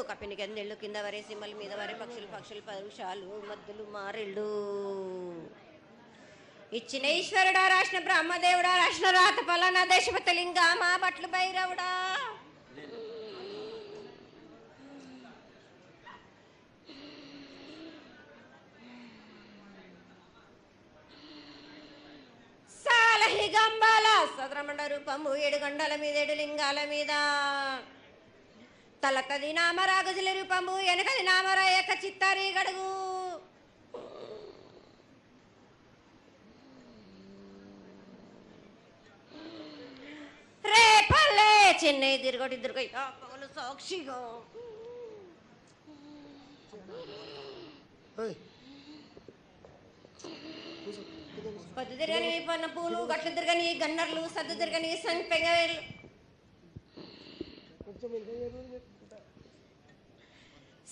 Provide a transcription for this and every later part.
కపిని గందెళ్ళు కింద వరే సింహల మీద వరే పక్షులు పరుషాలు మద్దులు మారెళ్ళు. ఇచ్చిన ఈశ్వరుడా రాసిన బ్రహ్మదేవుడా రాసిన రాత పలానా దేశపతి లింగా మా బట్లు భైరవుడా. సాలహి గంబాల సద్రమండ రూపము 7 గండల మీద 7 లింగాల మీద తలకది నామరా గజుల రూపము వెనకది నామరా ఏక చిత్తారి గడుగు. రేపల్లే చెన్నై తిరగటి పగలు సాక్షిగా పొద్దు తిరగని పన్న పూలు గట్లు తిరగని గన్నర్లు సద్దు తిరగని సంపెంగవేలు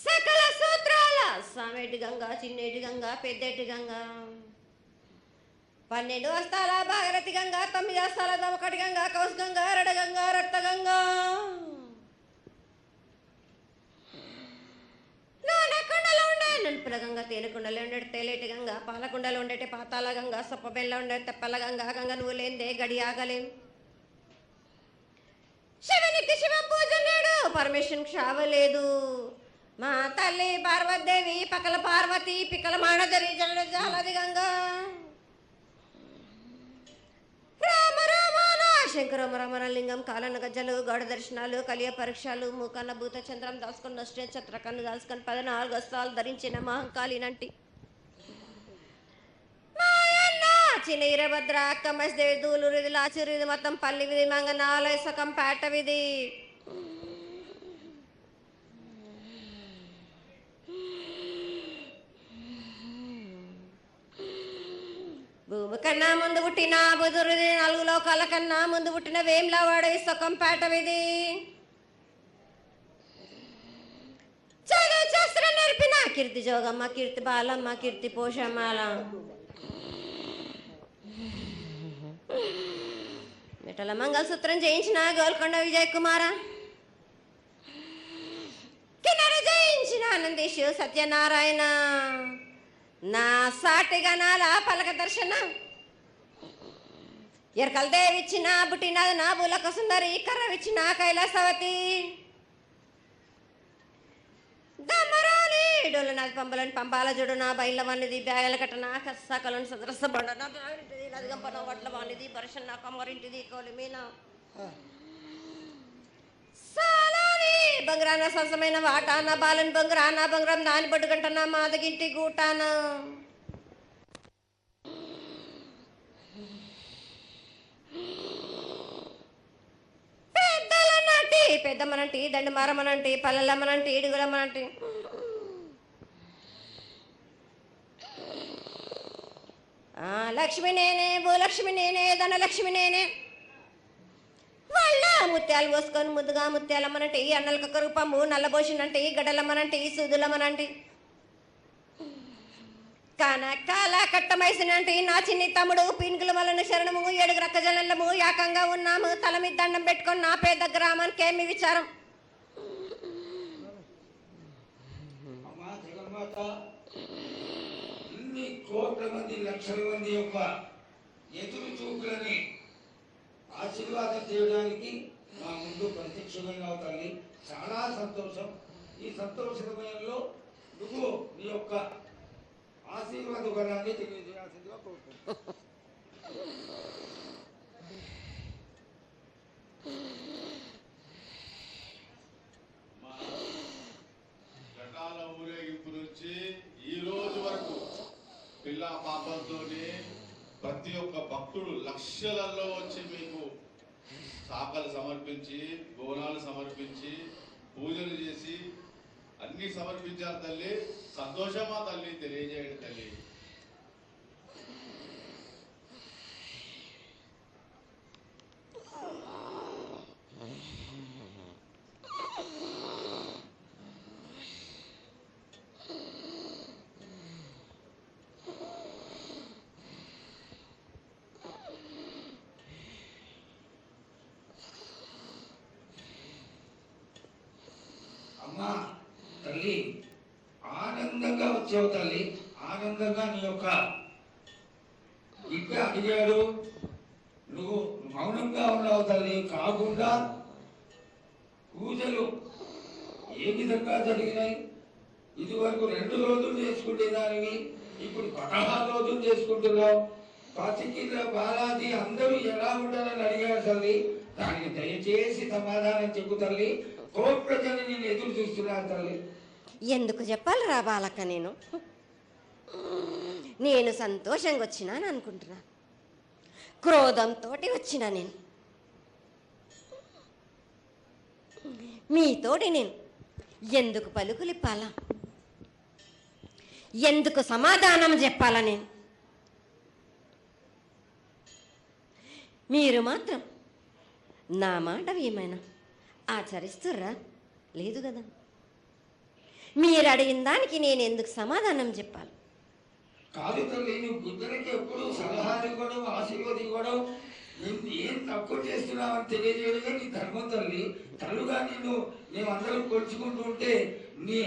సకల సూత్రాల సామెటి గంగా చిన్నేటి గంగా పెద్దటి గంగా 12 హస్తాల భాగరథి గంగా 9 హస్తాల దమకటి గంగా కౌస్ గంగా రడ గంగా రక్త గంగా నానకుండలో ఉండే నలుపుల గంగా తేనెకుండలో ఉండే తేలేటి గంగా పాలకుండలో ఉండేటి పాతాల గంగా సొప్పబెల్ల ఉండే తెప్పల గంగా గంగ నువ్వు లేందే గడి ఆగలేం. శివునికి శివ పూజ నేడు పరమేశ్వరునికి క్షావలేదు. మా తల్లి పార్వతీదేవి పకల పార్వతి పికల మానదరి జల జాలది గంగా రామ రామాన శంకర రమణ లింగం కాలన గజ్జలు గౌడ దర్శనాలు కలియ పరీక్షలు మూకన్న భూత చంద్రం దాసుకొని నష్ట ఛత్రకన్ను దాసుకొని 14 హస్తాలు ధరించిన మహంకాళినంటి చిన్న ఈరభద్ర అక్క మసిదేవి దూలు విధి లాచిరు విధి మొత్తం పల్లి విధి మంగనాలయ సకం పేట విధి భూమి కన్నా ముందు పుట్టిన బుధురుది 4 లోకాల కన్నా ముందు పుట్టిన వేమ్లా వాడే సకం పేట విధి చదువు శాస్త్రం నేర్పిన కీర్తి జోగమ్మ కీర్తి బాలమ్మ కీర్తి పోషమ్మాల మిఠల మంగళసూత్రం చేయించిన గోల్కొండ విజయ్ కుమార కిన్నెర జయించిన ఆనందేశు సత్యనారాయణ నా సాటిగా నాల పలక దర్శన ఎరకల దేవిచ్చిన బుట్టిన నా బులక సుందరి కర్రవిచ్చిన కైలాసవతి దమరాని డోలనాథ్ పంబలని పంపాల జోడు నా బయళ్ళ వానిది బ్యాగల కట్ట నా సకలను సదరస బండ నా లదిగంపన వడ్ల వానిది పరషన్ నా కమ్మరింటిది కోలిమీన సాలాని బంగ్రాన సరసమైన వాటాన బాలన్ బంగ్రాన బంగ్రం దాని బొడ్డు గంట నా మాదగింటి గూటాన పెద్దలనంటి పెద్దమ్మనంటి దండి మారమ్మనంటి పల్లెలమ్మనంటి ఇడుగులమ్మనంటి లక్ష్మి నేనే భూలక్ష్మి నేనే ధనలక్ష్మి నేనే వాళ్ళ ముత్యాలు పోసుకొని ముద్దుగా ముత్యాలమ్మనంటే అన్నలకొక రూపము నల్లబోసినంటే గడ్డలమ్మనంటే సూదులమ్మనంటే కాల కట్టమైసినంటే నా చిన్ని తమ్ముడు పీనుగుల వలన శరణము 7 రక్కజలము ఏకంగా ఉన్నాము తల మీద దండం పెట్టుకొని నా పేద గ్రామానికి ఏమి విచారం. ఇన్ని కోట్ల మంది లక్షల మంది యొక్క ఎదురు చూపులని ఆశీర్వాదం చేయడానికి మా ముందు ప్రత్యక్షంగా తల్లి చాలా సంతోషం. ఈ సంతోష సమయంలో నువ్వు నీ యొక్క ఆశీర్వాద వరాన్ని తెలియజేయాల్సిందిగా కోరుకుంటున్నాను. ఘటాల ఊరేగింపు నుంచి ఈ రోజు వరకు పిల్ల పాపంతోనే ప్రతి ఒక్క భక్తుడు లక్షలలో వచ్చి మీకు శాఖలు సమర్పించి బోనాలు సమర్పించి పూజలు చేసి అన్ని సమర్పించారు తల్లి. సంతోషమా తల్లి తెలియజేయండి తల్లి. అమ్మా తల్లి ఆనందంగా వచ్చావు తల్లి, ఆనందంగా నీ యొక్క బిడ్డ అడిగాడు, నువ్వు మౌనంగా ఉన్నావు తల్లి. కాకుండా పూజలు ఏ విధంగా జరిగినాయి? ఇదివరకు 2 రోజులు చేసుకునేదానివి, ఇప్పుడు 16 రోజులు చేసుకుంటున్నావు. పసికిల బాలాజీ అందరూ ఎలా ఉండాలని అడిగారు తల్లి, దానికి దయచేసి సమాధానం చెప్పు తల్లి. కోటి ప్రజలు నేను ఎదురు చూస్తున్నాను తల్లి. ఎందుకు చెప్పాలిరా బాలక్క, నేను సంతోషంగా వచ్చినాను అనుకుంటున్నా, క్రోధంతో వచ్చినా నేను. మీతోటి నేను ఎందుకు పలుకులిప్పాలా, ఎందుకు సమాధానం చెప్పాలా నేను? మీరు మాత్రం నా మాట ఏమైనా ఆచరిస్తుర్రా? లేదు కదా. మీరు అడిగిన దానికి నేను ఎందుకు సమాధానం చెప్పాలి? కాదు తల్లి, నువ్వు బుద్ధునికి ఎప్పుడు సలహాలు ఇవ్వడం, ఆశీర్వాదం ఇవ్వడం, ఏం తక్కువ చేస్తున్నావని తెలియజేయడమే నీ ధర్మం తల్లి. తల్లుగా మేమందరం కొలుచుకుంటూ ఉంటే నీ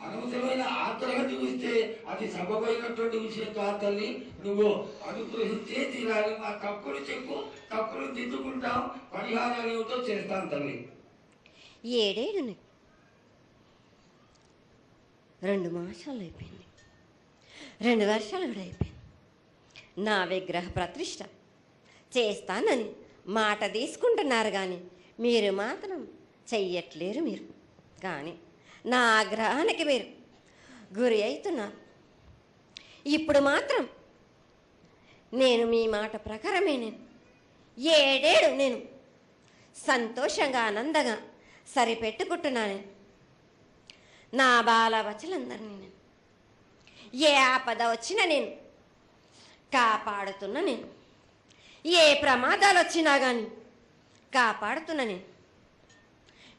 అనవసరమైన ఆగ్రహం చూపిస్తే అది సబబైనటువంటి విషయం కాదు తల్లి. నువ్వు అనుగ్రహించే తీరాలి. మా తప్పులు చెప్పు, తప్పులు దిద్దుకుంటాం, పరిహారాలు ఏమిటో చేస్తాను తల్లి. 7 ఏళ్ళు 2 మాసాలు అయిపోయింది, 2 వర్షాలు కూడా అయిపోయింది. నా విగ్రహ ప్రతిష్ట చేస్తానని మాట తీసుకుంటున్నారు కానీ మీరు మాత్రం చెయ్యట్లేరు. మీరు కానీ నా ఆగ్రహానికి మీరు గురి అవుతున్నారు. ఇప్పుడు మాత్రం నేను మీ మాట ప్రకారమే 7 ఏళ్ళు నేను సంతోషంగా ఆనందంగా సరిపెట్టుకుంటున్నాను. నా బాల బచ్చలందరినీ నేను ఏ ఆపద వచ్చినా నేను కాపాడుతున్నా. నేను ఏ ప్రమాదాలు వచ్చినా కానీ కాపాడుతున్నా నేను.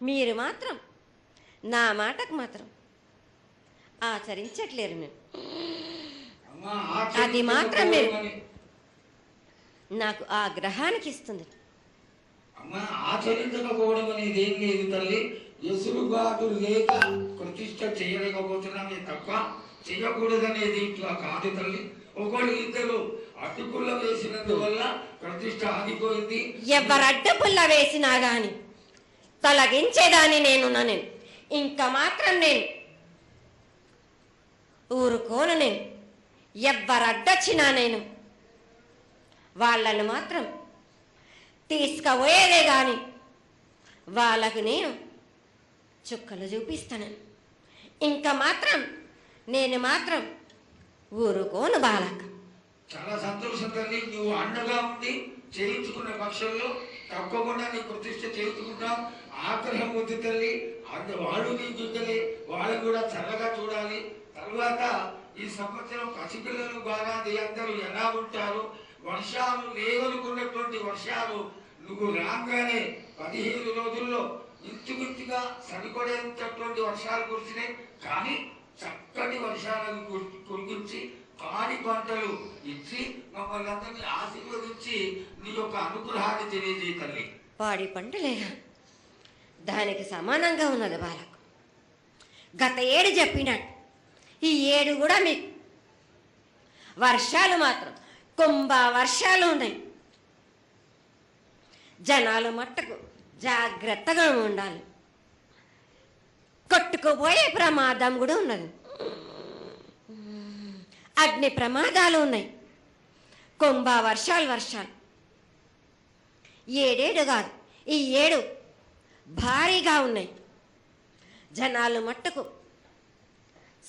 మీరు మాత్రం నా మాటకు మాత్రం ఆచరించట్లేరు. నేను అది మాత్రం మీరు నాకు ఆగ్రహానికి ఇస్తుంది. అమ్మ, ఆచరించకపోవడం అనేది ఏం లేదు తల్లి. ఎసురుబాటు లేక ప్రతిష్ట చేయలేకపోతున్నామే తప్ప చేయకూడదనేది ఇట్లా కాదు తల్లి. ఒకళ్ళు ఇద్దరు అడ్డుపుల్ల వేసినందువల్ల ప్రతిష్ట ఆగిపోయింది. ఎవరు అడ్డుపుల్ల వేసినా గాని తొలగించేదాన్ని నేను. ఇంకా మాత్రం నేను ఊరుకోను. నేను ఎవరు అడ్డొచ్చినా నేను వాళ్ళను మాత్రం తీసుకుపోయేదే కానీ వాళ్ళకు నేను చుక్కలు చూపిస్తాను. ఇంకా మాత్రం నేను మాత్రం ఊరుకోను బాలక. చాలా సంతోషం తల్లి. నువ్వు అండగా ఉండి చేయించుకున్న పక్షంలో తప్పకుండా నీ ప్రతిష్ట చేయించుకుంటాం. ఆగ్రహం వద్దు తల్లి. వాళ్ళు నీ బిడ్డలే, వాళ్ళు కూడా చల్లగా చూడాలి. తర్వాత ఈ సంవత్సరం పసిపిల్లలు బాగా అందరూ ఎలా ఉంటారు? వర్షాలు లేవనుకున్నటువంటి వర్షాలు నువ్వు రాగానే 15 రోజుల్లో ఇంచుమించుగా సరిపడేటటువంటి వర్షాలు కురిసినాయి. కానీ చక్కటి వర్షాలను కురిపించి పాడి పంటలు ఇచ్చి మమ్మల్ని అందరినీ ఆశీర్వదించి నీ యొక్క అనుగ్రహాన్ని తెలియజేయ తల్లి. పాడి పంటలేగా దానికి సమానంగా ఉన్నది బాలకు. గత 7 చెప్పినట్టు ఈ 7 కూడా మీకు వర్షాలు మాత్రం కుంభ వర్షాలు ఉన్నాయి. జనాలు మట్టుకు జాగ్రత్తగా ఉండాలి. కొట్టుకుపోయే ప్రమాదం కూడా ఉన్నది. అగ్ని ప్రమాదాలు ఉన్నాయి. కుంభ వర్షాలు 7 కాదు, ఈ 7 భారీగా ఉన్నాయి. జనాలు మట్టుకు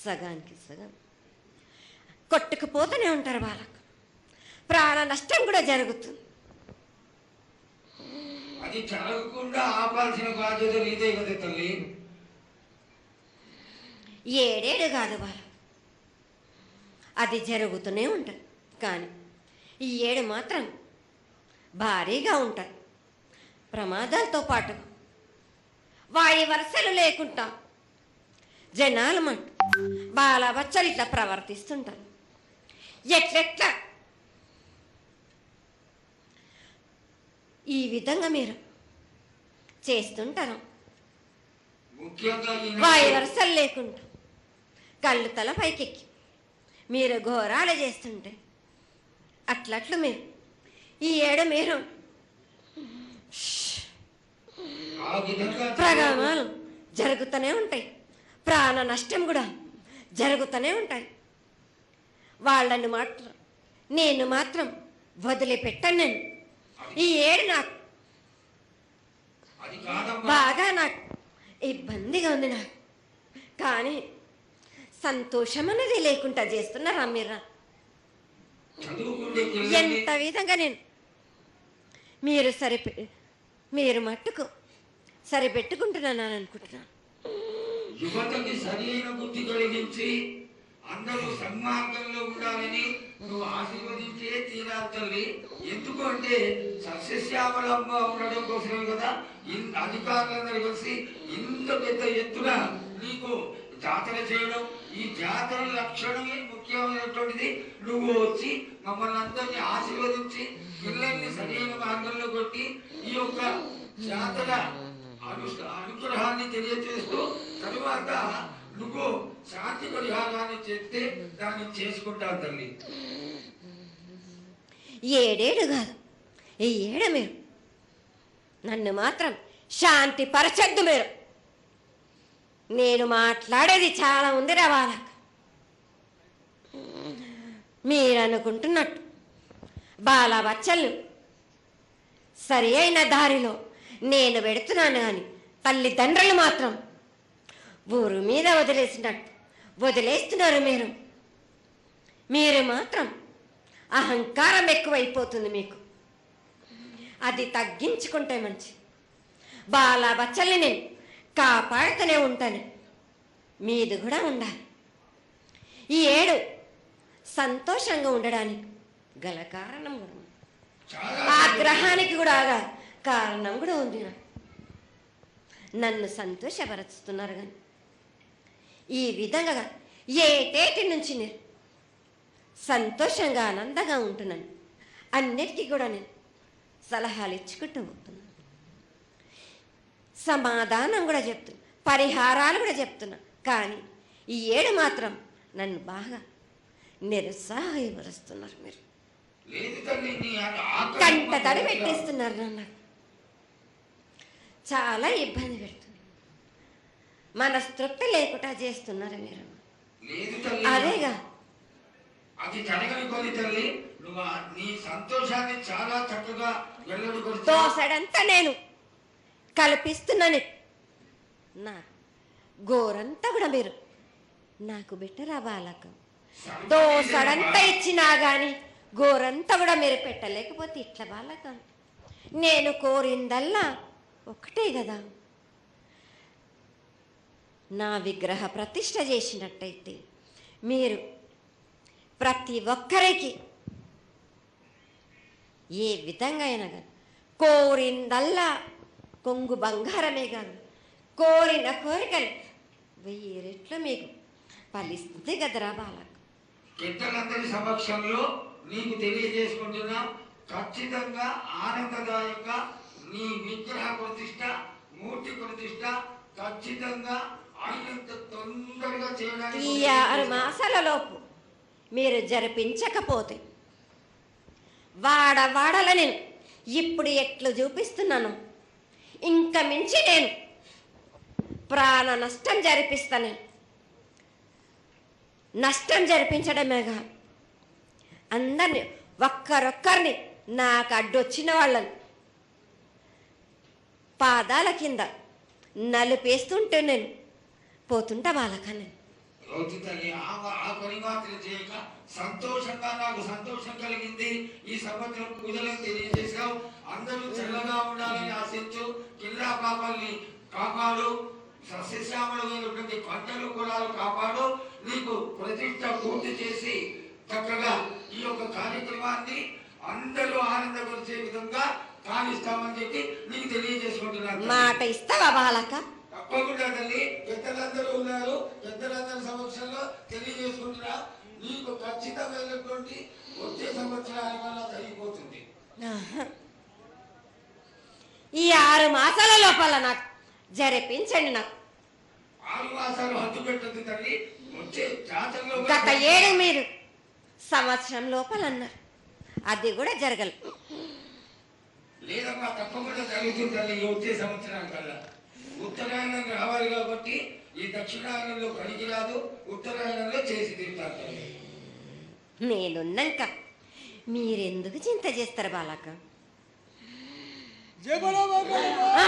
సగానికి సగం కొట్టుకుపోతూనే ఉంటారు. వాళ్ళకు ప్రాణ నష్టం కూడా జరుగుతుంది. అది జరగకుండా ఆపాల్సిన బాధ్యత నీదే కదా తల్లి. 7 కాదు వాళ్ళు, అది జరుగుతూనే ఉంటుంది. కానీ ఈ 7 మాత్రం భారీగా ఉంటాయి. ప్రమాదాలతో పాటు వాయి వరుసలు లేకుండా జనాలు మట్టు బాలబచ్చలు ఇట్లా ప్రవర్తిస్తుంటారు. ఎట్లెట్లా ఈ విధంగా మీరు చేస్తుంటారు. ముఖ్యంగా వాయి వరుసలు లేకుండా కళ్ళు తల పైకెక్కి మీరు ఘోరాలు చేస్తుంటే అట్లట్లు మీరు ఈ ఏడు మీరు ఆ విధంగా ప్రగామాలు జరుగుతూనే ఉంటాయి, ప్రాణ నష్టం కూడా జరుగుతూనే ఉంటాయి. వాళ్ళని మాత్రం నేను మాత్రం వదిలిపెట్టాను. నేను ఈ ఏడు నాకు అది కాదమ్మా. బాగా నాకు ఇబ్బందిగా ఉంది నాకు, కానీ సంతోషం అనేది లేకుండా చేస్తున్నారా మీరు? చదువుకునే పిల్లల్ని ఎంత విధంగా నేను మీరు మట్టుకు సరిపెట్టుకుంటున్నాను అనుకుంటున్నాను. యువతకి సరైన బుద్ధి కలిగించి అందరూ సన్మార్గంలో ఉండాలని నువ్వు ఆశీర్వదించే తీరాలి తల్లి. ఎందుకు అంటే సస్యశ్యామలంగా ఉండడం కోసమే కదా అధికారులందరూ కలిసి ఇంత పెద్ద ఎత్తున నీకు జాతర చేయడం. ఈ జాతర లక్షణమే ముఖ్యమైనటువంటిది. నువ్వు వచ్చి మమ్మల్ని అందరినీ ఆశీర్వదించి పిల్లల్ని సరైన మార్గంలో కొట్టి ఈ యొక్క జాతర అనుగ్రహాన్ని తెలియజేస్తూ తరువాత నువ్వు శాంతి పరిహారాన్ని చేస్తే దాన్ని చేసుకుంటావు తల్లి. ఏడేడు కాదు, ఈ ఏడు మీరు నన్ను మాత్రం శాంతి పరచద్దు. నేను మాట్లాడేది చాలా ఉంది వాళ్ళకు. మీరు అనుకుంటున్నట్టు బాలబచ్చలు సరి అయిన దారిలో నేను పెడుతున్నాను, కానీ తల్లిదండ్రులు మాత్రం ఊరు మీద వదిలేస్తున్నారు. మీరు మాత్రం అహంకారం ఎక్కువైపోతుంది మీకు. అది తగ్గించుకుంటే మంచి. బాలబచ్చల్ని నేను కాపాడుతూనే ఉంటాను, మీది కూడా ఉండాలి. ఈ ఏడు సంతోషంగా ఉండడానికి గల కారణం కూడా ఉంది. ఆగ్రహానికి కూడా కారణం కూడా ఉంది. నన్ను సంతోషపరుస్తున్నారు, కానీ ఈ విధంగా ఏటేటి నుంచి నేను సంతోషంగా ఆనందంగా ఉంటున్నాను. అన్నిటికీ కూడా నేను సలహాలు ఇచ్చుకుంటూ పోతున్నాను, సమాధానం కూడా చెప్తున్నా, పరిహారాలు కూడా చెప్తున్నా. కానీ ఈ ఏడు మాత్రం నన్ను బాగా నిరుత్సాహపరుస్తున్నారు. మీరు కంట తడి పెట్టేస్తున్నారు, నన్ను చాలా ఇబ్బంది పెడుతున్నారు, మనస్తృప్తి లేకుండా చేస్తున్నారు మీరు. అదేగా అది జరగని కొని తల్లి. నువ్వు నీ సంతోషాన్ని చాలా చక్కగా దోసడంతా నేను కల్పిస్తున్నాను. నా గోరంతా కూడా మీరు నాకు బెట్టరా బాలకు. దోసడంతా ఇచ్చినా కానీ గోరంతా కూడా మీరు పెట్టలేకపోతే ఇట్లా బాలక. నేను కోరిందల్లా ఒకటే కదా, నా విగ్రహ ప్రతిష్ఠ చేసినట్టయితే మీరు ప్రతి ఒక్కరికి ఏ విధంగా అయినా కానీ కోరిందల్లా కొంగు బంగారమే కాదు, కోరిన కోరికలు 1000 రెట్లు మీకు ఫలిస్తుంది కదరా బాలకు. పెద్దలందరి సమక్షంలో నీకు తెలియజేసుకుంటున్నా, ఖచ్చితంగా ఆనందదాయంగా నీ విగ్రహ ప్రతిష్ట, మూర్తి ప్రతిష్ట ఖచ్చితంగా అయినంత తొందరగా చేయడానికి. ఈ 6 మాసాల లోపు మీరు జరిపించకపోతే వాడవాడల నేను ఇప్పుడు ఎట్లు చూపిస్తున్నాను, ఇంకా మించి నేను ప్రాణ నష్టం జరిపిస్తాను. నష్టం జరిపించడమేగా, అందరినీ ఒక్కరొక్కరిని నాకు అడ్డొచ్చిన వాళ్ళని పాదాల కింద నలిపేస్తుంటే నేను పోతుంటా వాళ్ళకని. ఆ పని మాత్రం చేయక సంతోషంగా నాకు సంతోషం కలిగింది. ఈ సంవత్సరం పూజలను తెలియజేశావు. అందరూ చల్లగా ఉండాలని ఆశించు. కిల్లా పాపాలని కాపాడు, సస్యశ్యామలమైనటువంటి పంటలు కులాలు కాపాడు. నీకు ప్రతిష్ట పూర్తి చేసి చక్కగా ఈ యొక్క కార్యక్రమాన్ని అందరూ ఆనందపరిచే విధంగా కానిస్తామని చెప్పి నీకు తెలియజేసుకుంటున్నాను. మాట ఇస్తావా బాలక? తప్పకుండా తల్లి. పెద్దలందరూ ఉన్నారు, పెద్దలందరి సమక్షంలో తెలియజేసుకుంటున్నా. నీకు ఖచ్చితమైనటువంటి వచ్చే సంవత్సరానికల్లా జరిగిపోతుంది. ఈ 6 మాసాల లోపల నాకు జరిపించండి. నాకు 6 మాసాలు హద్దు పెట్టదు తల్లి. వచ్చే జాతరలో గత ఏడు మీరు సంవత్సరం లోపలన్నారు, అది కూడా జరగలేదు. లేదమ్మా తప్పకుండా జరుగుతుంటుంది ఈ వచ్చే సంవత్సరం కల్లా. ఉత్తరాయణం రావాలి కాబట్టి ఈ దక్షిణాయనంలో పనికి రాదు, ఉత్తరాయణంలో చేసి తింటారు తల్లి. నేనున్నాక మీరెందుకు చింత చేస్తారు బాలక? జయ బలో బాబా. ఆ!